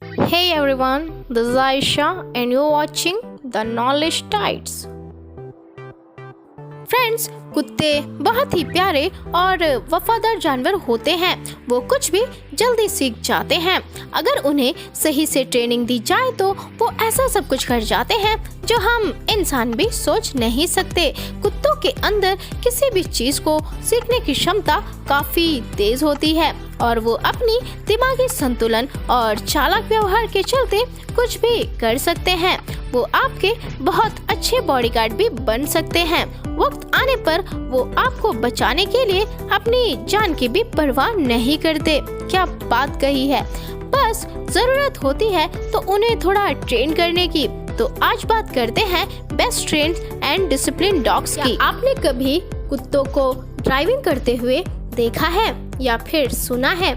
Hey everyone, this is Aisha and you're watching The Knowledge Tides. Friends, कुत्ते बहुत ही प्यारे और वफादार जानवर होते हैं। वो कुछ भी जल्दी सीख जाते हैं। अगर उन्हें सही से ट्रेनिंग दी जाए तो वो ऐसा सब कुछ कर जाते हैं जो हम इंसान भी सोच नहीं सकते। कुत्तों के अंदर किसी भी चीज को सीखने की क्षमता काफी तेज होती है और वो अपनी दिमागी संतुलन और चालाक व्यवहार के चलते कुछ भी कर सकते हैं। वो आपके बहुत अच्छे बॉडीगार्ड भी बन सकते हैं। वक्त आने पर वो आपको बचाने के लिए अपनी जान की भी परवाह नहीं करते। क्या बात कही है। बस जरूरत होती है तो उन्हें थोड़ा ट्रेन करने की। तो आज बात करते हैं best trained and discipline dogs की। आपने कभी कुत्तों को ड्राइविंग करते हुए देखा है या फिर सुना है?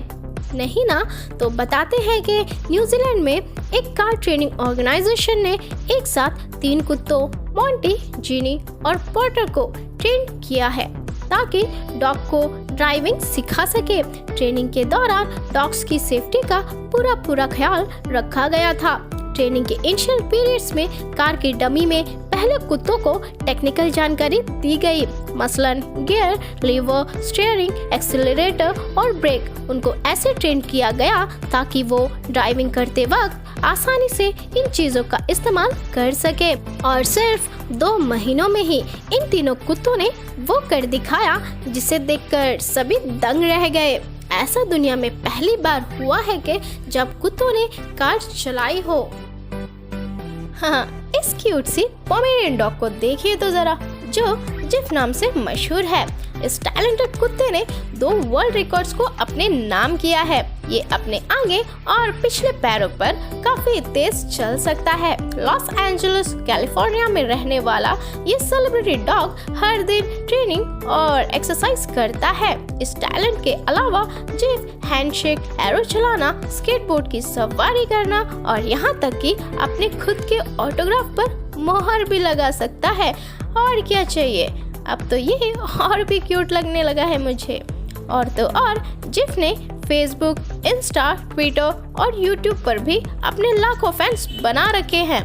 नहीं ना? तो बताते हैं कि न्यूजीलैंड में एक कार ट्रेनिंग ऑर्गेनाइजेशन ने एक साथ 3 कुत्तों मॉन्टी, जीनी और पॉटर को ट्रेन किया है ताकि डॉग को ड्राइविंग सिखा सके। ट्रेनिंग के दौरान डॉग्स की सेफ्टी का पूरा ख्याल रखा गया था। ट्रेनिंग के इनिशियल पीरियड्स में कार की डमी में पहले कुत्तों को टेक्निकल जानकारी दी गई, मसलन गियर, लीवर, स्टीयरिंग, एक्सीलरेटर और ब्रेक। उनको ऐसे ट्रेन किया गया ताकि वो ड्राइविंग करते वक्त आसानी से इन चीजों का इस्तेमाल कर सके। और सिर्फ 2 महीनों में ही इन तीनों कुत्तों ने वो कर दिखाया जिसे देखकर सभी दंग रह गए। ऐसा दुनिया में पहली बार हुआ है कि जब कुत्तों ने कार चलाई हो। हाँ, इस क्यूट सी पोमेरियन डॉग को देखिए तो जरा, जो जिफ नाम से मशहूर है। इस टैलेंटेड कुत्ते ने 2 वर्ल्ड रिकॉर्ड्स को अपने नाम किया है। ये अपने आगे और पिछले पैरों पर काफी तेज चल सकता है। लॉस एंजलिस, कैलिफोर्निया में रहने वाला ये सेलिब्रिटी डॉग हर दिन ट्रेनिंग और एक्सरसाइज करता है। इस टैलेंट के अलावा जिफ हैंडशेक, एरो चलाना, स्केटबोर्ड की सवारी करना और यहाँ तक कि अपने खुद के ऑटोग्राफ पर मोहर भी लगा सकता है। और क्या चाहिए? अब तो ये और भी क्यूट लगने लगा है मुझे। और तो और जिफ ने फेसबुक, इंस्टा, ट्विटर और यूट्यूब पर भी अपने लाखों फैंस बना रखे हैं।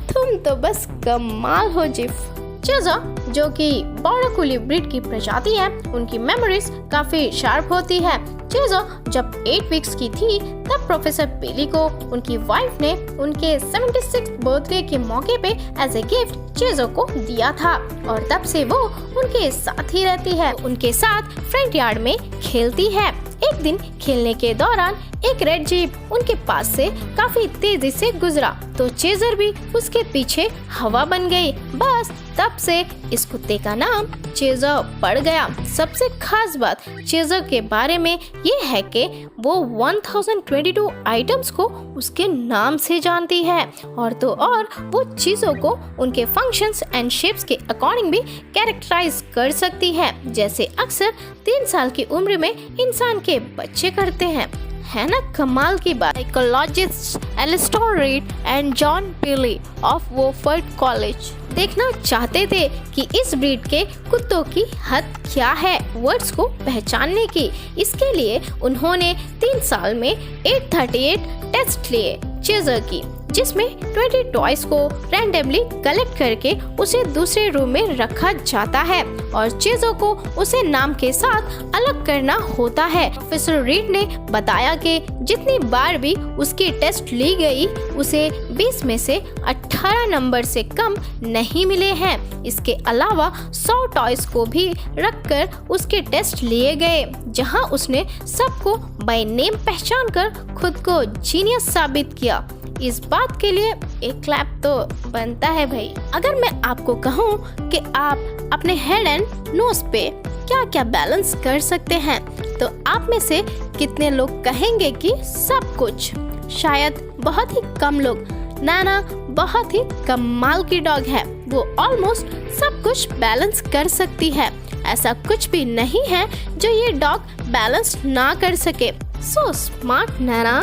तुम तो बस कमाल हो जिफ। चेज़ो, जो कि बॉर्डर कोली ब्रीड की प्रजाति है, उनकी मेमोरीज काफी शार्प होती है। चेज़ो जब 8 वीक्स की थी तब प्रोफेसर पेली को उनकी वाइफ ने उनके 76th बर्थडे के मौके पे एज ए गिफ्ट चेज़ो को दिया था और तब से वो उनके साथ ही रहती है। उनके साथ फ्रंट यार्ड में खेलती है। एक दिन खेलने के दौरान एक रेड जीप उनके पास से काफी तेजी से गुजरा तो चेजर भी उसके पीछे हवा बन गई। बस तब से इस कुत्ते का नाम चेजर पड़ गया। सबसे खास बात चेजर के बारे में ये है कि वो 1022 आइटम्स को उसके नाम से जानती है और तो और वो चीजों को उनके फंक्शंस एंड शेप्स के अकॉर्डिंग भी कैरेक्टराइज कर सकती है, जैसे अक्सर 3 साल की उम्र में इंसान के बच्चे करते हैं। है ना कमाल की बात। Psychologist Alistair Reid and John Paley of Wofford College देखना चाहते थे कि इस ब्रीड के कुत्तों की हद क्या है वर्ड्स को पहचानने की। इसके लिए उन्होंने 3 साल में 838 टेस्ट लिए चेजर की, जिसमें 20 टॉयज को रैंडमली कलेक्ट करके उसे दूसरे रूम में रखा जाता है और चीजों को उसे नाम के साथ अलग करना होता है। प्रोफेसर रीड ने बताया कि जितनी बार भी उसकी टेस्ट ली गई उसे 20 में से 18 नंबर से कम नहीं मिले हैं। इसके अलावा 100 टॉयज को भी रखकर उसके टेस्ट लिए गए, जहां उसने सबको बाय नेम पहचान कर खुद को जीनियस साबित किया। इस बात के लिए एक क्लैप तो बनता है भाई। अगर मैं आपको कहूँ कि आप अपने हेड एंड नोज पे क्या क्या बैलेंस कर सकते हैं तो आप में से कितने लोग कहेंगे कि सब कुछ? शायद बहुत ही कम लोग। नाना बहुत ही कमाल की डॉग है। वो ऑलमोस्ट सब कुछ बैलेंस कर सकती है। ऐसा कुछ भी नहीं है जो ये डॉग बैलेंस ना कर सके। सो स्मार्ट नाना।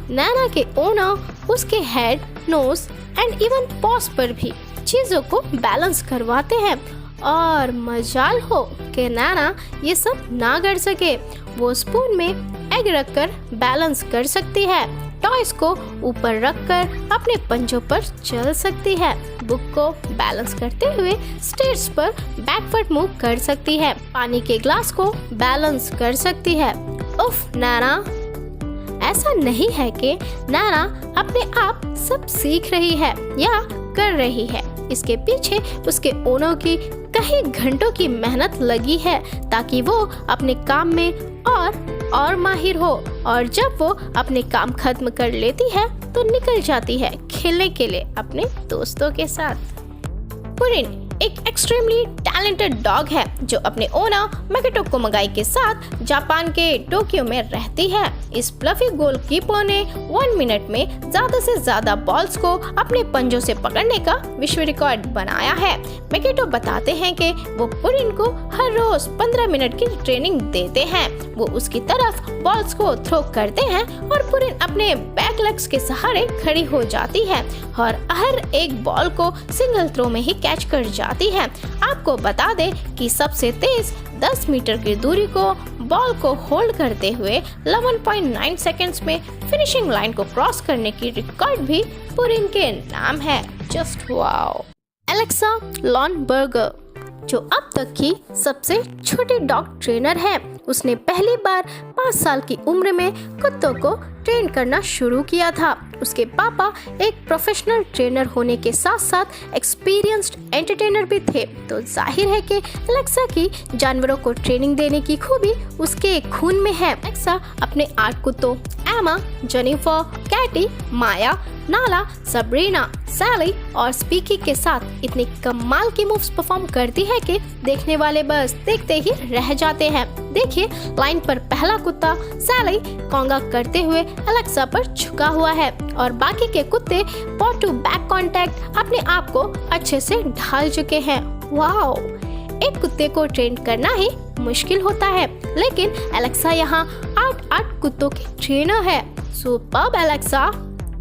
नैना के ओनर उसके head, nose and even paws पर भी चीजों को बैलेंस करवाते हैं और मजाल हो कि नैना ये सब ना कर सके। वो स्पून में एग रखकर बैलेंस कर सकती है, टॉयज को ऊपर रखकर अपने पंजों पर चल सकती है। बुक को बैलेंस करते हुए स्टेयर्स पर बैकवर्ड मूव कर सकती है। पानी के ग्लास को बैलेंस कर सकती है। उफ नैना, ऐसा नहीं है कि नैना अपने आप सब सीख रही है या कर रही है। इसके पीछे उसके ओनर की कई घंटों की मेहनत लगी है ताकि वो अपने काम में और माहिर हो, और जब वो अपने काम खत्म कर लेती है तो निकल जाती है खेलने के लिए अपने दोस्तों के साथ। पुरिन एक एक्सट्रीमली टैलेंटेड डॉग है जो अपने ओनर मैकेटो कोमागाई के साथ जापान के टोक्यो में रहती है। इस फ्लफी गोलकीपर ने 1 मिनट में ज्यादा से ज्यादा बॉल्स को अपने पंजों से पकड़ने का विश्व रिकॉर्ड बनाया है। मैकेटो बताते हैं कि वो पुरिन को हर रोज 15 मिनट की ट्रेनिंग देते हैं। वो उसकी तरफ बॉल्स को थ्रो करते हैं और पुरिन अपने बैक लेग्स के सहारे खड़ी हो जाती है और हर एक बॉल को सिंगल थ्रो में ही कैच कर जाती है। आपको बता दें कि सबसे तेज 10 मीटर की दूरी को बॉल को होल्ड करते हुए 11.9 सेकंड्स में फिनिशिंग लाइन को क्रॉस करने की रिकॉर्ड भी पुरिन के नाम है। Just wow. एलेक्सा लॉनबर्गर, जो अब तक की सबसे छोटी डॉग ट्रेनर है, उसने पहली बार 5 साल की उम्र में कुत्तों को ट्रेन करना शुरू किया था। उसके पापा एक प्रोफेशनल ट्रेनर होने के साथ साथ एक्सपीरियंस्ड एंटरटेनर भी थे, तो जाहिर है कि एलेक्सा की जानवरों को ट्रेनिंग देने की खूबी उसके खून में है। एलेक्सा अपने 8 कुत्तों एमा, जेनिफर, कैटी, माया, नाला, सबरीना, सैली और स्पीकी के साथ इतनी कमाल की मूव्स परफॉर्म करती है कि देखने वाले बस देखते ही रह जाते हैं। देखिए, लाइन पर पहला कुत्ता सैली कॉन्गा करते हुए एलेक्सा पर झुका हुआ है और बाकी के कुत्ते पॉ टू बैक कांटेक्ट अपने आप को अच्छे से ढाल चुके हैं। वाओ, एक कुत्ते को ट्रेन करना ही मुश्किल होता है, लेकिन एलेक्सा यहाँ 8 कुत्तों की ट्रेनर है। Superb Alexa.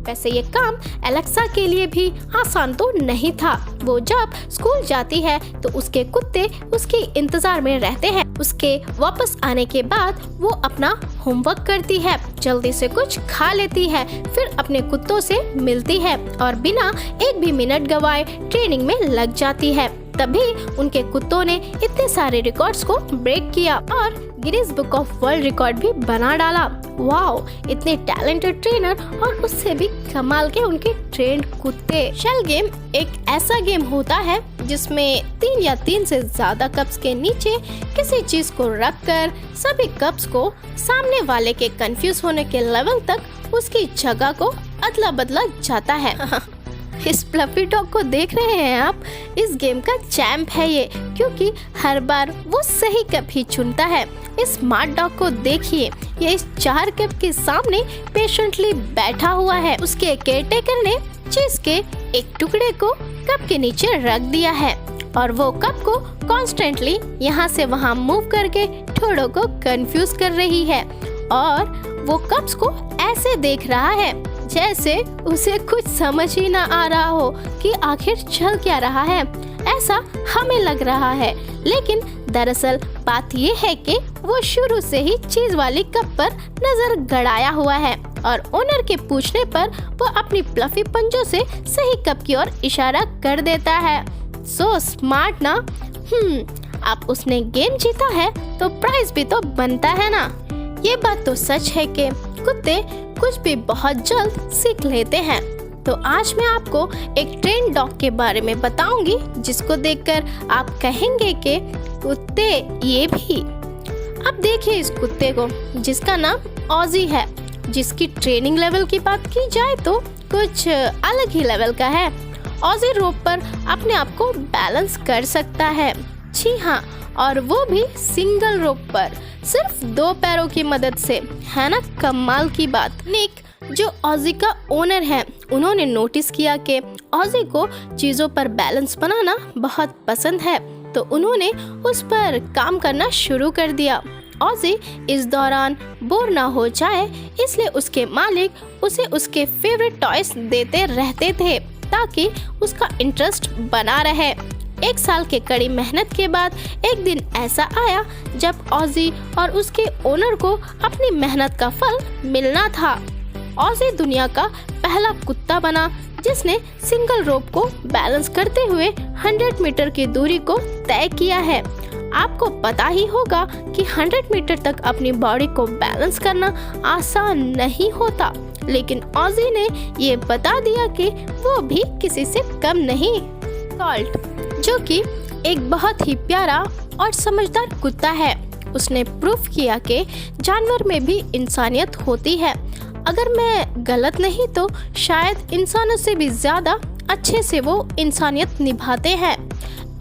वैसे ये काम एलेक्सा के लिए भी आसान तो नहीं था। वो जब स्कूल जाती है तो उसके कुत्ते उसके इंतजार में रहते हैं। उसके वापस आने के बाद वो अपना होमवर्क करती है, जल्दी से कुछ खा लेती है, फिर अपने कुत्तों से मिलती है और बिना एक भी मिनट गवाए ट्रेनिंग में लग जाती है। तभी उनके कुत्तों ने इतने सारे रिकॉर्ड्स को ब्रेक किया और Guinness book of world record भी बना डाला। वाओ, इतने टैलेंटेड ट्रेनर और उससे भी कमाल के उनके ट्रेंड कुत्ते। शेल गेम एक ऐसा गेम होता है जिसमें 3 या 3 से ज्यादा कप्स के नीचे किसी चीज को रखकर सभी कप्स को सामने वाले के कंफ्यूज होने के लेवल तक उसकी जगह को अदला बदला जाता है। इस फ्लफी डॉग को देख रहे हैं आप, इस गेम का चैंप है ये, क्योंकि हर बार वो सही कप ही चुनता है। इस स्मार्ट डॉग को देखिए, ये इस 4 कप के सामने पेशेंटली बैठा हुआ है। उसके केयरटेकर ने चीज के एक टुकड़े को कप के नीचे रख दिया है और वो कप को कॉन्स्टेंटली यहाँ से वहाँ मूव करके थोड़ों को कंफ्यूज कर रही है और वो कप्स को ऐसे देख रहा है जैसे उसे कुछ समझ ही ना आ रहा हो कि आखिर चल क्या रहा है। ऐसा हमें लग रहा है, लेकिन दरअसल बात ये है कि वो शुरू से ही चीज वाली कप पर नजर गड़ाया हुआ है और ओनर के पूछने पर वो अपनी फ्लफी पंजों से सही कप की ओर इशारा कर देता है। सो स्मार्ट ना। अब उसने गेम जीता है तो प्राइज भी तो बनता है ना। ये बात तो सच है कि कुत्ते कुछ भी बहुत जल्द सीख लेते हैं। तो आज मैं आपको एक ट्रेन डॉग के बारे में बताऊंगी जिसको देखकर आप कहेंगे कि कुत्ते ये भी। अब देखिए इस कुत्ते को, जिसका नाम ऑजी है, जिसकी ट्रेनिंग लेवल की बात की जाए तो कुछ अलग ही लेवल का है। ऑजी रोप पर अपने आप को बैलेंस कर सकता है, जी हाँ, और वो भी सिंगल रोप पर, सिर्फ 2 पैरों की मदद से। है ना कमाल की बात। निक जो ऑजी का ओनर है, उन्होंने नोटिस किया कि ऑजी को चीजों पर बैलेंस बनाना बहुत पसंद है, तो उन्होंने उस पर काम करना शुरू कर दिया। ऑजी इस दौरान बोर ना हो जाए इसलिए उसके मालिक उसे उसके फेवरेट टॉयज देते रहते थे ताकि उसका इंटरेस्ट बना रहे। 1 साल के कड़ी मेहनत के बाद एक दिन ऐसा आया जब ऑजी और उसके ओनर को अपनी मेहनत का फल मिलना था। ऑजी दुनिया का पहला कुत्ता बना जिसने सिंगल रोप को बैलेंस करते हुए 100 मीटर की दूरी को तय किया है। आपको पता ही होगा कि 100 मीटर तक अपनी बॉडी को बैलेंस करना आसान नहीं होता, लेकिन ऑजी ने ये बता दिया कि वो भी किसी से कम नहीं। कॉल्ट, जो कि एक बहुत ही प्यारा और समझदार कुत्ता है, उसने प्रूफ किया कि जानवर में भी इंसानियत होती है। अगर मैं गलत नहीं तो शायद इंसानों से भी ज्यादा अच्छे से वो इंसानियत निभाते हैं।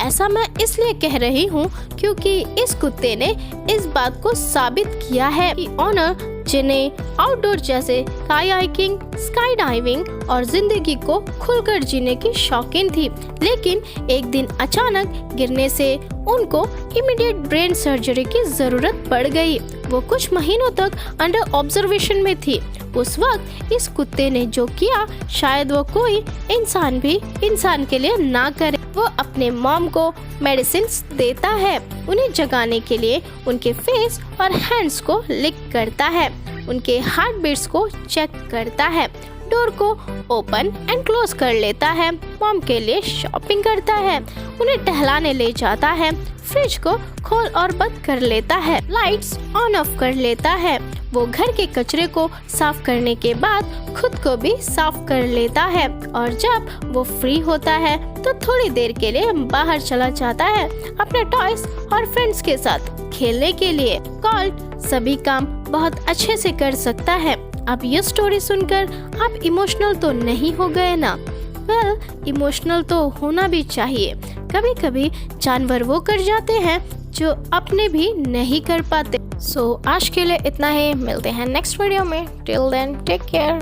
ऐसा मैं इसलिए कह रही हूँ क्योंकि इस कुत्ते ने इस बात को साबित किया है कि ओनर जिन्हें आउटडोर जैसे कायाकिंग, स्काई डाइविंग और जिंदगी को खुलकर जीने की शौकीन थी, लेकिन एक दिन अचानक गिरने से उनको इमीडिएट ब्रेन सर्जरी की जरूरत पड़ गई। वो कुछ महीनों तक अंडर ऑब्जर्वेशन में थी। उस वक्त इस कुत्ते ने जो किया शायद वो कोई इंसान भी इंसान के लिए ना करे। वो अपने मॉम को मेडिसिन देता है, उन्हें जगाने के लिए उनके फेस और हैंड्स को लिक करता है, उनके हार्ट बीट्स को चेक करता है, डोर को ओपन एंड क्लोज कर लेता है, मॉम के लिए शॉपिंग करता है, उन्हें टहलाने ले जाता है, फ्रिज को खोल और बंद कर लेता है, लाइट्स ऑन ऑफ कर लेता है। वो घर के कचरे को साफ करने के बाद खुद को भी साफ कर लेता है और जब वो फ्री होता है तो थोड़ी देर के लिए बाहर चला जाता है अपने टॉयज और फ्रेंड्स के साथ खेलने के लिए। कॉल्ट सभी काम बहुत अच्छे से कर सकता है। अब ये स्टोरी सुनकर आप इमोशनल तो नहीं हो गए ना? वेल, इमोशनल तो होना भी चाहिए। कभी कभी जानवर वो कर जाते हैं जो अपने भी नहीं कर पाते। सो आज के लिए इतना ही, मिलते हैं नेक्स्ट वीडियो में। Till then take care.